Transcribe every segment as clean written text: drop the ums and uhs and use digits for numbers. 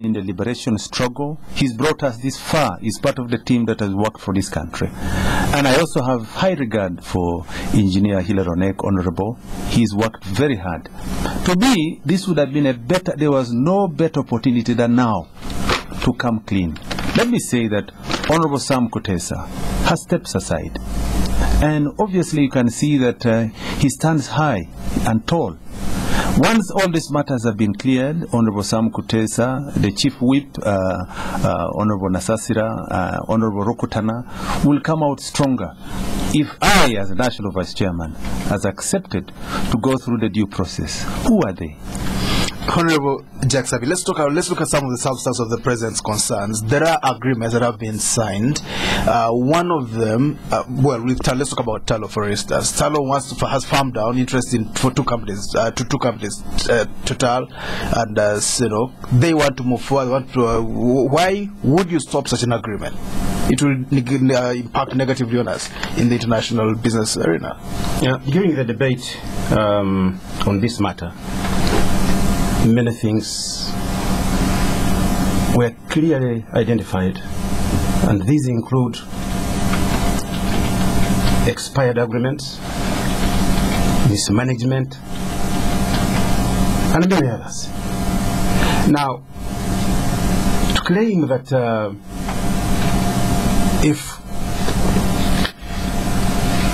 in the liberation struggle. He's brought us this far. He's part of the team that has worked for this country. And I also have high regard for Engineer Hilary Onek, Honorable. He's worked very hard. To me, this would have been there was no better opportunity than now to come clean. Let me say that Honorable Sam Kutesa has steps aside. And obviously you can see that he stands high and tall. Once all these matters have been cleared, Honorable Sam Kutesa, the Chief Whip, Honorable Nasasira, Honorable Rokutana, will come out stronger if I, as a National Vice Chairman, has accepted to go through the due process. Who are they? Honorable Sabiiti, let's look at some of the substance of the President's concerns. There are agreements that have been signed. One of them, let's talk about Talo, for instance. Talo has farmed down interest for two companies, Total and they want to move forward. Why would you stop such an agreement? It will impact negatively on us in the international business arena. Yeah, during the debate on this matter, many things were clearly identified, and these include expired agreements, mismanagement, and many others. Now, to claim that if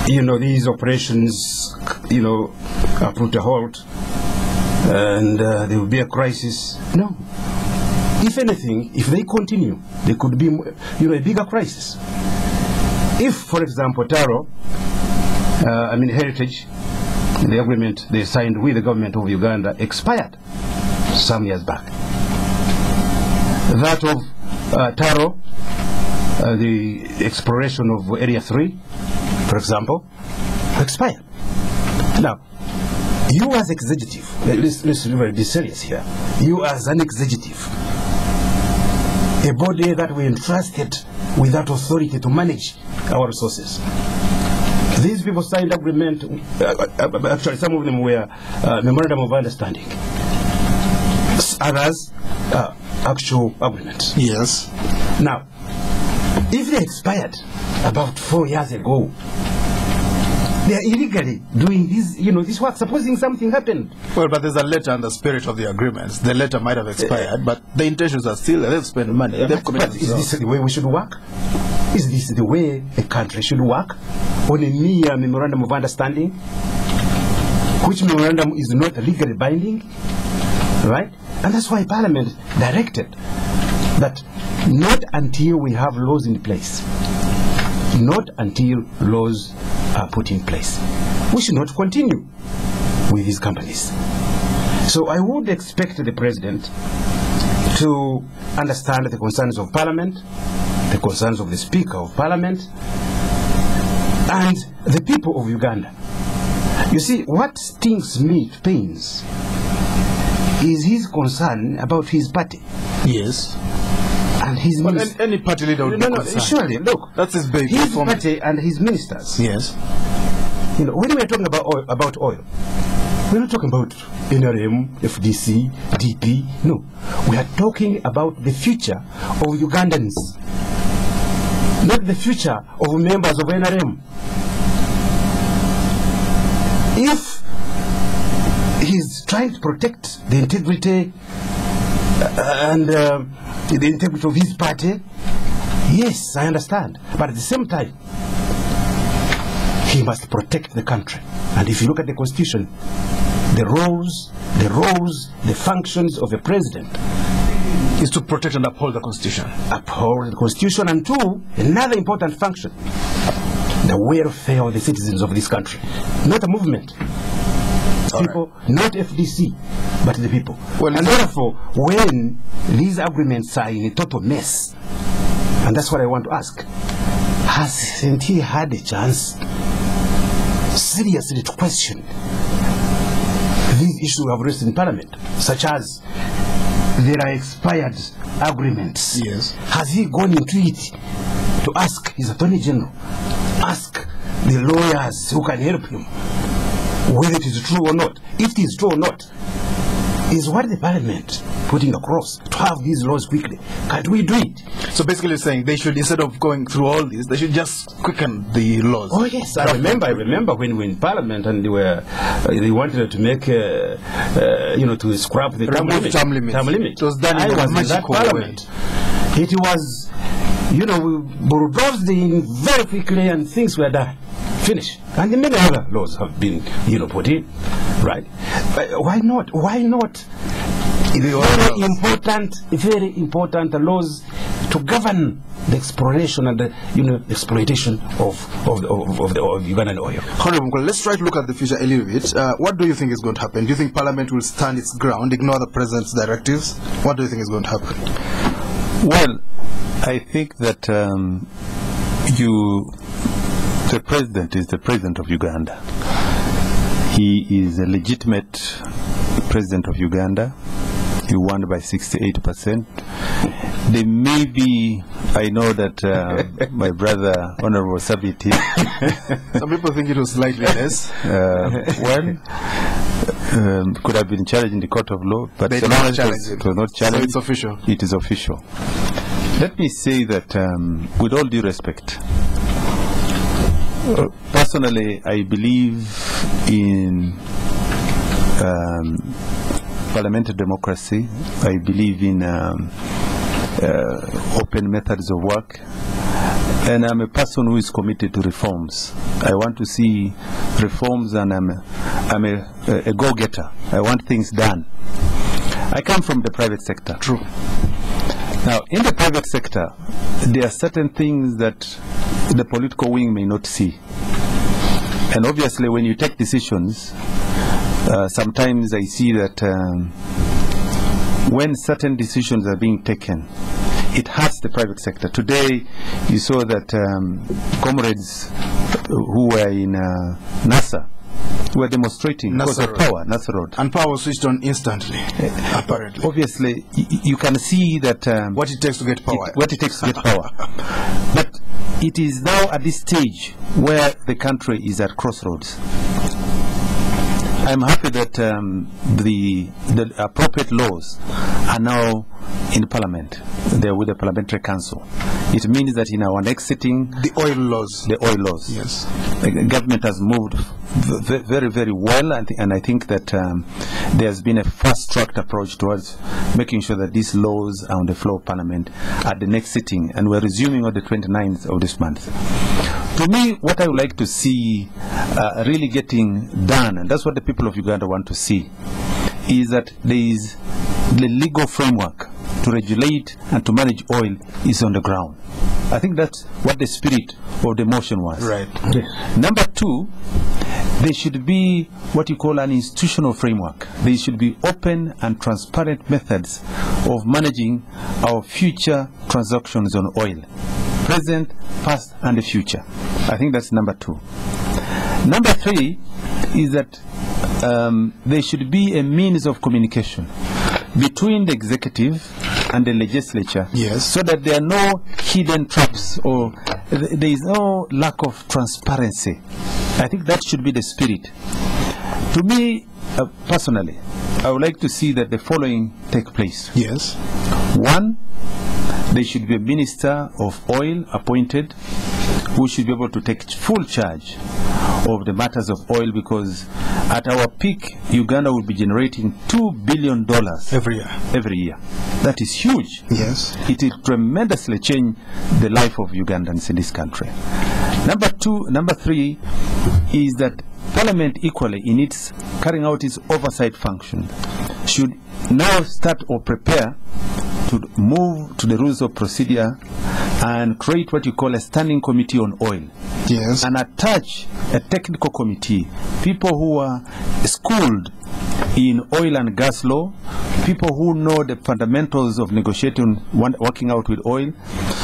these operations are put to halt and there will be a crisis, no. If anything, if they continue, there could be a bigger crisis. If, for example, Heritage, the agreement they signed with the government of Uganda expired some years back. That of Taro, the exploration of Area 3, for example, expired. Now, you as executive, let's be serious here. You as an executive, a body that we entrusted with that authority to manage our resources. These people signed agreement, actually some of them were memorandum of understanding. Others, actual agreements. Yes. Now, if they expired about 4 years ago, they are illegally doing this work, supposing something happened. Well, but there's a letter and the spirit of the agreements. The letter might have expired, but the intentions are still there. They've spent money. But is this the way we should work? Is this the way a country should work? On a mere memorandum of understanding, which memorandum is not legally binding, right? And that's why Parliament directed that not until we have laws in place, not until laws are put in place, we should not continue with these companies. So I would expect the President to understand the concerns of Parliament, the concerns of the Speaker of Parliament, and the people of Uganda. You see, what stings me to pains is his concern about his party. Yes. And his ministers. Any party leader would be concerned. Surely, look. That's his baby. His party and his ministers. Yes. When we are talking about oil, we're not talking about NRM, FDC, DP. No. We are talking about the future of Ugandans, not the future of members of NRM. If he's trying to protect the integrity and the integrity of his party, yes, I understand. But at the same time, he must protect the country. And if you look at the Constitution, the roles, the functions of a president is to protect and uphold the Constitution. Uphold the Constitution, and two, another important function, the welfare of the citizens of this country. Not a movement. People, right. Not FDC, but the people. Well, and therefore, when these agreements are in a total mess, and that's what I want to ask, hasn't he had a chance seriously to question these issues we have raised in Parliament, such as there are expired agreements? Yes. Has he gone into it to ask his Attorney General, ask the lawyers who can help him, whether it is true or not? If it is true or not, is what the Parliament putting across to have these laws quickly. Can't we do it? So basically you're saying they should, instead of going through all this, they should just quicken the laws. Oh yes, I remember when we were in Parliament and they wanted to make, to scrap the term limit. It was done in a magical way. It was, we bulldozed in very quickly and things were done. Finished. And many other laws have been, put in, right? Why not? Why not? Very important laws to govern the exploration and the exploitation of Ugandan oil. Honorable Mukula, let's try to look at the future a little bit. What do you think is going to happen? Do you think Parliament will stand its ground, ignore the President's directives? What do you think is going to happen? Well, I think that the President is the President of Uganda. He is a legitimate President of Uganda. He won by 68%. There may be, I know that my brother, Honorable Sabiiti. Some people think it was slightly less. Could have been challenged in the court of law, but it was not challenged. So it's official. It is official. Let me say that with all due respect, personally, I believe in parliamentary democracy. I believe in open methods of work, and I'm a person who is committed to reforms. I want to see reforms, and I'm a go-getter. I want things done. I come from the private sector. True. Now, in the private sector, there are certain things that the political wing may not see. And obviously, when you take decisions, sometimes I see that when certain decisions are being taken, it hurts the private sector. Today, you saw that comrades who were in NASA were demonstrating because of power, Uganda-Soroti. And power was switched on instantly, apparently. Obviously, you can see that what it takes to get power. What it takes to get power. But it is now at this stage where the country is at crossroads. I'm happy that the appropriate laws are now in Parliament. They're with the Parliamentary Council. It means that in our next sitting, the oil laws. Yes, the government has moved very, very well, and I think that there's been a fast-tracked approach towards making sure that these laws are on the floor of Parliament at the next sitting, and we're resuming on the 29th of this month. To me, what I would like to see really getting done, and that's what the people of Uganda want to see, is that there is the legal framework to regulate and to manage oil is on the ground. I think that's what the spirit of the motion was. Right. Yes. Number two, there should be what you call an institutional framework. There should be open and transparent methods of managing our future transactions on oil. Present, past, and the future. I think that's number two. Number three is that there should be a means of communication between the executive and the legislature, yes, so that there are no hidden traps or there is no lack of transparency. I think that should be the spirit. To me, personally, I would like to see that the following take place. Yes. One, there should be a minister of oil appointed who should be able to take full charge of the matters of oil, because at our peak, Uganda will be generating $2 billion every year. That is huge. Yes. It will tremendously change the life of Ugandans in this country. Number three is that Parliament, equally in its carrying out its oversight function, should now start or prepare to move to the rules of procedure and create what you call a standing committee on oil. Yes. And attach a technical committee, people who are schooled in oil and gas law, people who know the fundamentals of negotiating, working out with oil,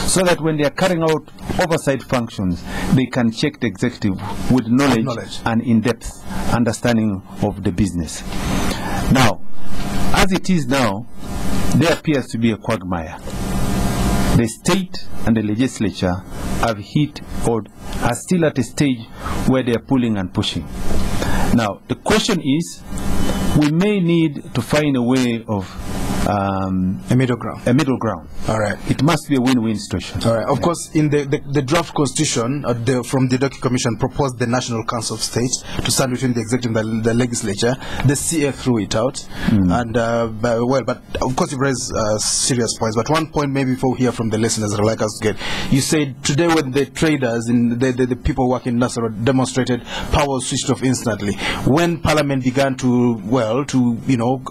so that when they are carrying out oversight functions, they can check the executive with knowledge. And in-depth understanding of the business. Now, as it is now, there appears to be a quagmire. The state and the legislature have hit or are still at a stage where they are pulling and pushing. Now, the question is, we may need to find a way of a middle ground. A middle ground. All right. It must be a win-win situation. All right. Of course, in the draft constitution from the Doki Commission proposed the National Council of State to stand between the executive and the legislature. The CA threw it out, and but of course, you've raised serious points. But one point, maybe before we hear from the listeners that I'd like us to get, you said today when the traders and the people working in Uganda-Soroti demonstrated, power was switched off instantly. When Parliament began to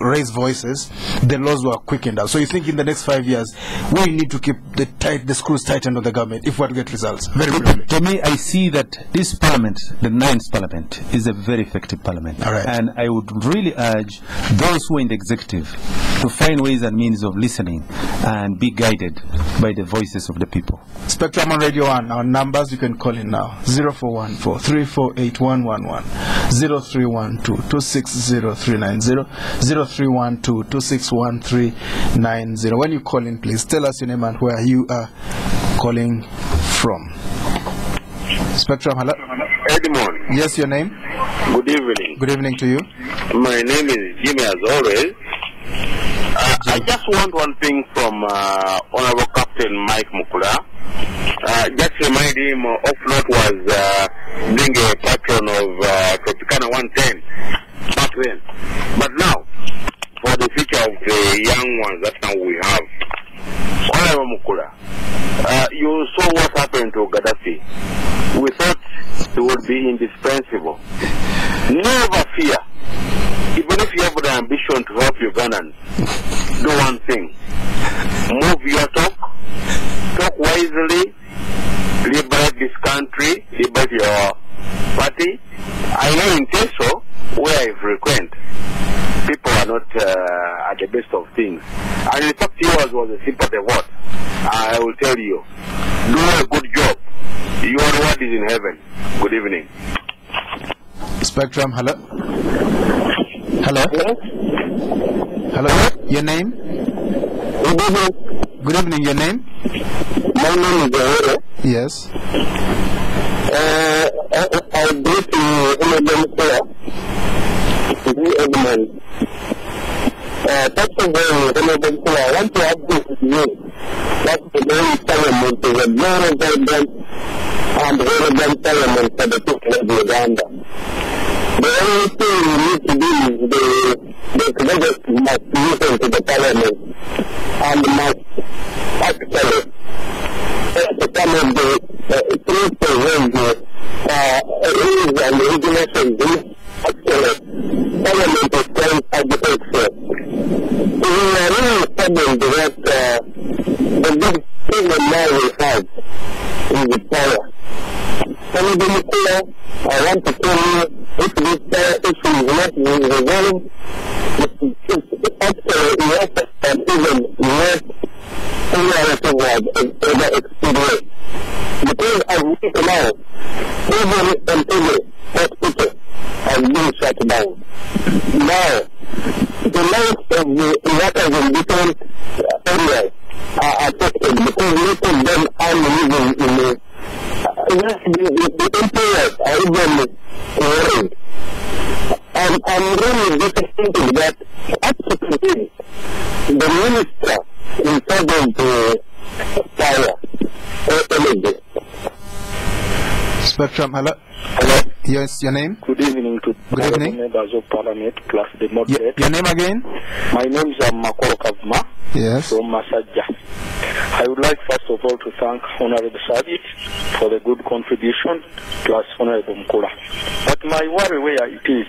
raise voices, the laws were quickened up. So you think in the next 5 years we need to keep the screws tightened on the government if we want to get results? Very briefly. To me, I see that this Parliament, the 9th Parliament, is a very effective Parliament. All right. And I would really urge those who are in the executive to find ways and means of listening and be guided by the voices of the people. Spectrum on Radio 1, our numbers you can call in now: 0414-348-111, 0312-260-390, 0312-261-390. When you call in, please tell us your name and where you are calling from. Spectrum, hello? Edmond. Yes, your name? Good evening. Good evening to you. My name is Jimmy, as always. I just want one thing from Honorable Captain Mike Mukula. Just remind him Off-Note was being a patron of Tropicana 110 back then. But now, for the future of the young ones that now we have, Honorable Mukula, you saw what happened to Gaddafi. We thought it would be indispensable. Never fear. Even if you have the ambition to help Ugandans, do one thing. Move your talk wisely, liberate this country, liberate your party. I know in Teso, where I frequent, people are not at the best of things. And in fact, yours was a sympathy vote. I will tell you, do a good job. Your reward is in heaven. Good evening. Spectrum, hello? Hello? Hello? Hello? Your name? Good evening. Good evening, your name? My name is Jawara. Yes. I go to Mukula. Edmond. First of all, Mukula, I want to ask this to you. That's the very Parliament is a very relevant and relevant Parliament for the people of Uganda. The only thing we need to do is the legislature must listen to the Parliament and must actually some of the things to raise the rules and the regulations actually Parliament is trying to advocate for. We are really studying that the big problem now we have is the power. I want to tell you, if this issue is not resolved, it's actually less than even less narrative word and other experience. Because as we now, even until hospital has been shut down. Now, the lives of the workers in different areas are affected because most of them are living in the employers are even worried. I'm really disappointed that up to today, the minister in charge of the power or energy. Spectrum, hello? Hello? Yes, your name? Good evening to Good evening. members of Parliament plus the moderate. Your name again? My name is Makoro Kavuma Yes. from Masajja. I would like first of all to thank Honorable Sabiiti for the good contribution plus Honorable Mukula. But my worry where it is,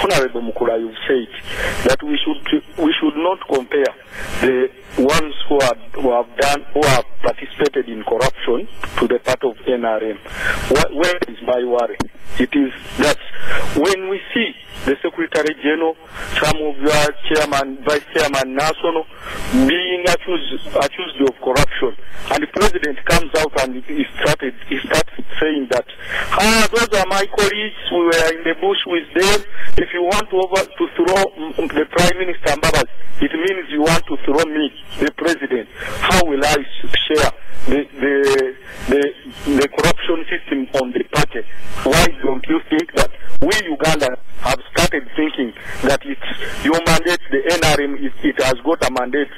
Honorable Mukula, you've said that we should not compare the ones who have participated in corruption to the part of NRM. Where is my worry? It is that when we see the Secretary General, some of your chairman, vice chairman, national being accused of corruption, and the president comes out and he starts saying that, those are my colleagues, we were in the bush with them. If you want to throw the Prime Minister Mbabas, it means you want to throw me, the president. How will I share the corruption system on the party? Why don't you think that we Uganda have started thinking that it's your mandate, the NRM, it has got a mandate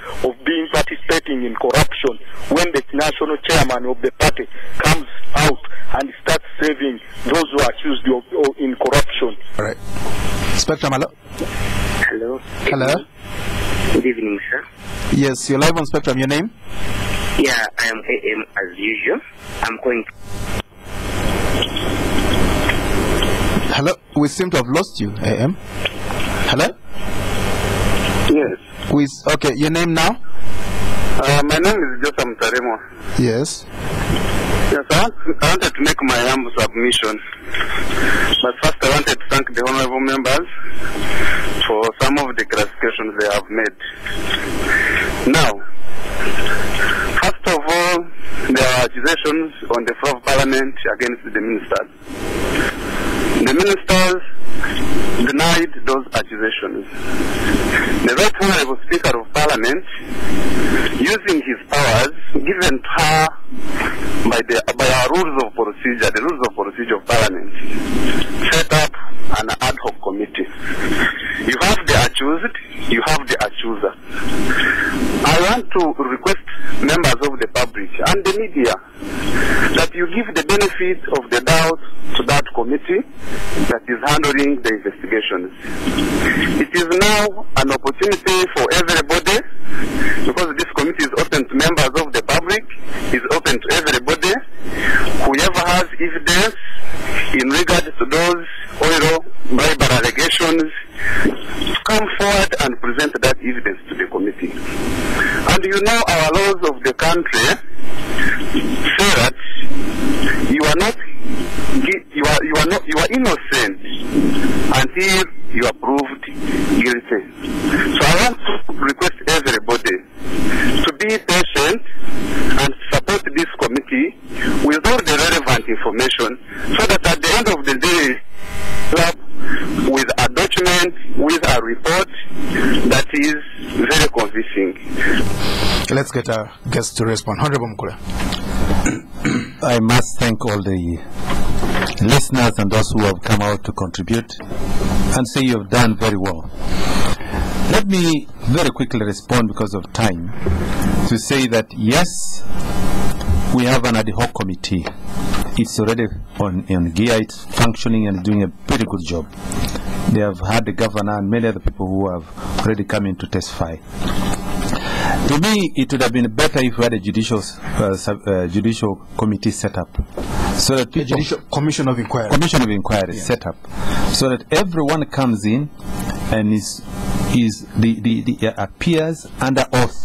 corruption when the national chairman of the party comes out and starts saving those who are accused of in corruption. All right. Spectrum, hello. Hello. Hello. Good evening, sir. Yes, you're live on Spectrum. Your name? Yeah, I am AM as usual. I'm going. Hello. We seem to have lost you, AM. Hello. Yes. Okay, your name now? My name is Joseph Mtaremo. Yes. Yes, I wanted to make my humble submission. But first I wanted to thank the honorable members for some of the clarifications they have made. Now, first of all, there are accusations on the floor of Parliament against the ministers. The ministers denied those accusations. The Right Honorable Speaker of Parliament, using his powers given to her by our rules of procedure, the rules of procedure of Parliament, set up an ad hoc committee. You have the accused, you have the accuser. I want to request members of the public and the media that you give the benefit of the doubt to that committee that is handling the investigations. It is now an opportunity for everybody, because this committee is open to members of the public, is open to everybody. Whoever has evidence in regards to those oil bribery allegations, come forward and present that evidence to the committee. And you know our laws of the country say that you are innocent until you are proved guilty. So I want to request everybody to be patient and support this committee with all the relevant information, so that at the end of the day, with a document, with a report that is very convincing. Let's get our guest to respond. Honorable Mukula. I must thank all the listeners and those who have come out to contribute and say you have done very well. Let me very quickly respond, because of time, to say that yes, we have an ad hoc committee. It's already on gear, it's functioning and doing a pretty good job. They have had the governor and many other people who have already come in to testify. To me, it would have been better if we had a judicial committee set up, so that people, Judicial Commission of Inquiry. Set up, so that everyone comes in and appears under oath,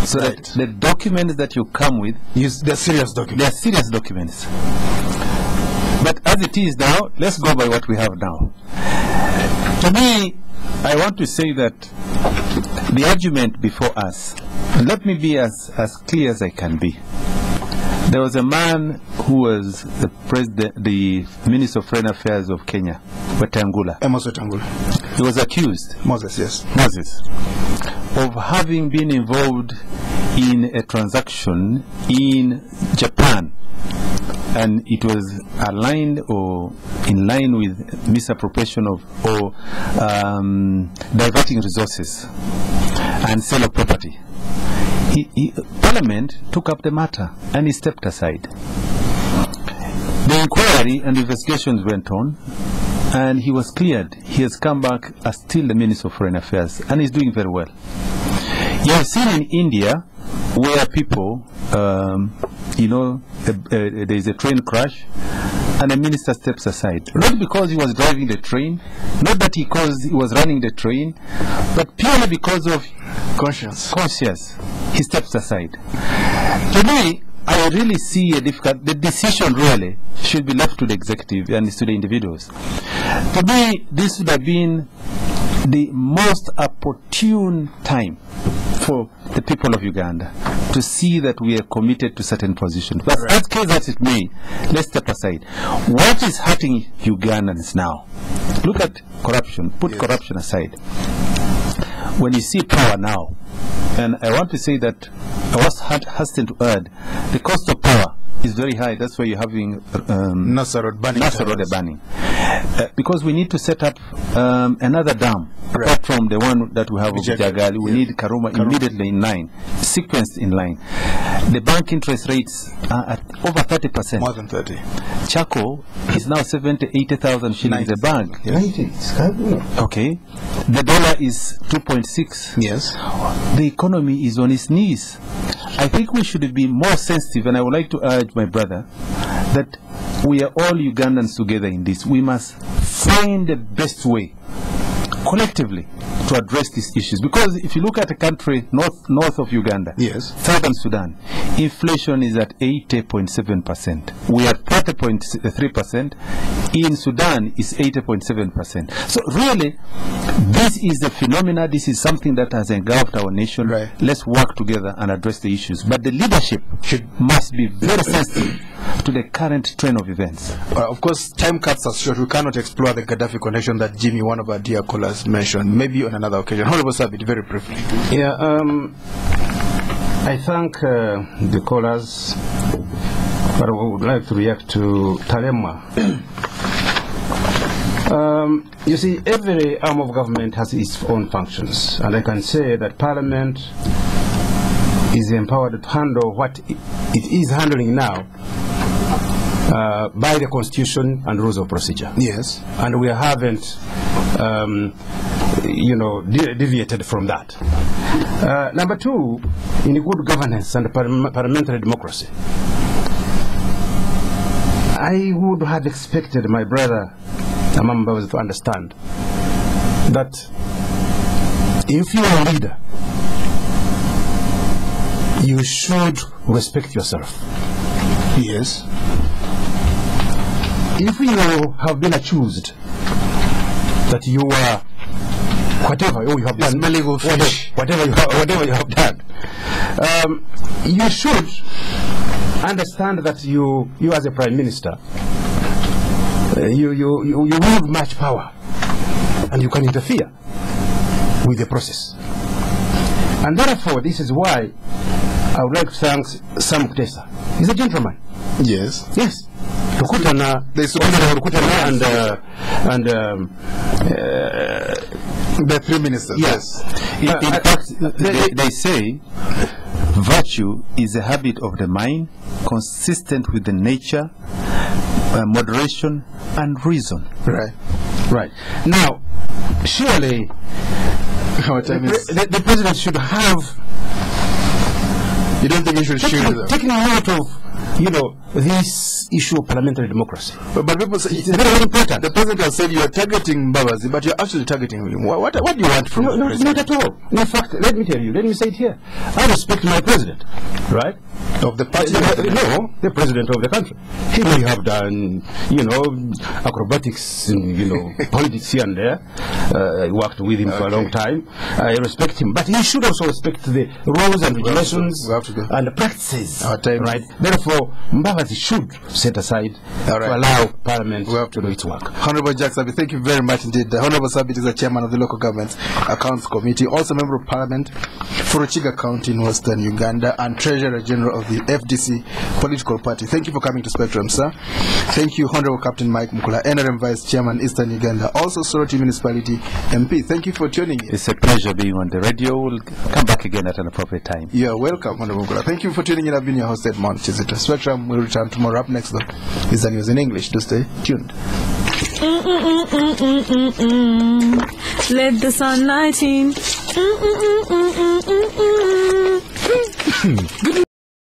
so that the documents that you come with, they're serious documents. They're serious documents. But as it is now, let's go by what we have now. To me, I want to say that the argument before us, let me be as clear as I can be. There was a man who was the Minister of Foreign Affairs of Kenya, Wetangula. Amos Wetangula. He was accused, Moses, of having been involved in a transaction in Japan, and it was aligned or in line with misappropriation of or diverting resources and sale of property. Parliament took up the matter and he stepped aside. The inquiry and investigations went on, and he was cleared. He has come back as still the Minister of Foreign Affairs, and he's doing very well. You have seen in India where people, there is a train crash and the minister steps aside. Not because he was driving the train, not that because he was running the train, but purely because of conscience. He steps aside. To me, I really see a difficult, the decision really should be left to the executive and to the individuals. To me, this would have been the most opportune time for the people of Uganda to see that we are committed to certain positions. But as case as it may, let's step aside. What is hurting Ugandans now? Look at corruption. Put corruption aside. When you see power now, and I want to say that I was hastened to add, the cost of power is very high. That's why you're having Uganda-Soroti burning. Because we need to set up another dam, apart from the one that we have of Jagali. We need Karuma immediately in line, sequenced in line. The bank interest rates are at over 30%. More than 30. Chako is now 80,000 shillings a bag. Okay. The dollar is 2.6. Yes. The economy is on its knees. I think we should be more sensitive, and I would like to urge my brother that we are all Ugandans together in this. We must find the best way, collectively, to address these issues. Because if you look at a country north of Uganda, yes, Southern Sudan, inflation is at 80.7%. We are 30.3%. In Sudan, is 80.7%. So really, this is the phenomena. This is something that has engulfed our nation. Right. Let's work together and address the issues. But the leadership must be very sensitive to the current trend of events. Of course, time cuts us short. We cannot explore the Gaddafi connection that Jimmy, one of our dear callers, mentioned. Maybe on another occasion. Honorable Sabiiti, very briefly. Yeah, I thank the callers, but I would like to react to Talema. You see, every arm of government has its own functions, and I can say that Parliament is empowered to handle what it is handling now by the Constitution and rules of procedure. Yes. And we haven't, deviated from that. Number two, in good governance and parliamentary democracy, I would have expected my brother Amambas to understand that if you are a leader, you should respect yourself. Yes. If you have been accused that you are whatever you have done, whatever you have done, you should understand that you as a prime minister, you wield much power, and you can interfere with the process. And therefore, this is why I would like to thank Sam Kutesa. He's a gentleman. Yes. Yes. Rukutana and the Prime Minister. Yes. In fact, they say virtue is a habit of the mind consistent with the nature, moderation, and reason. Right. Right. Now, surely the president should have. You don't think he should shoot them? Taking note of, this issue of parliamentary democracy. But people say it's very important. The president has said you are targeting Mbabazi, but you're actually targeting him. What do you want from him? Not at all. In fact, let me tell you, let me say it here. I respect my president, right? Of the party? No, the president of the country. He may have done, acrobatics in, politics here and there. I worked with him for a long time. I respect him. But he should also respect the rules and regulations and the practices. Right? Therefore, Mbabazi should set aside to allow Parliament to do its work. Honorable Jack Sabiiti, thank you very much indeed. Honorable Sabiiti is the chairman of the Local Government Accounts Committee, also member of Parliament for Rukiga County in Western Uganda, and Treasurer General of the FDC political party. Thank you for coming to Spectrum, sir. Thank you, Honorable Captain Mike Mukula, NRM Vice Chairman, Eastern Uganda, also Soroti Municipality MP. Thank you for tuning in. It's a pleasure being on the radio. We'll come back again at an appropriate time. You are welcome, Honorable Mukula. Thank you for tuning in. I've been your host, Edmond. Spectrum will return tomorrow. Up next, though, is the news in English. Do stay tuned. Let the sunlight in.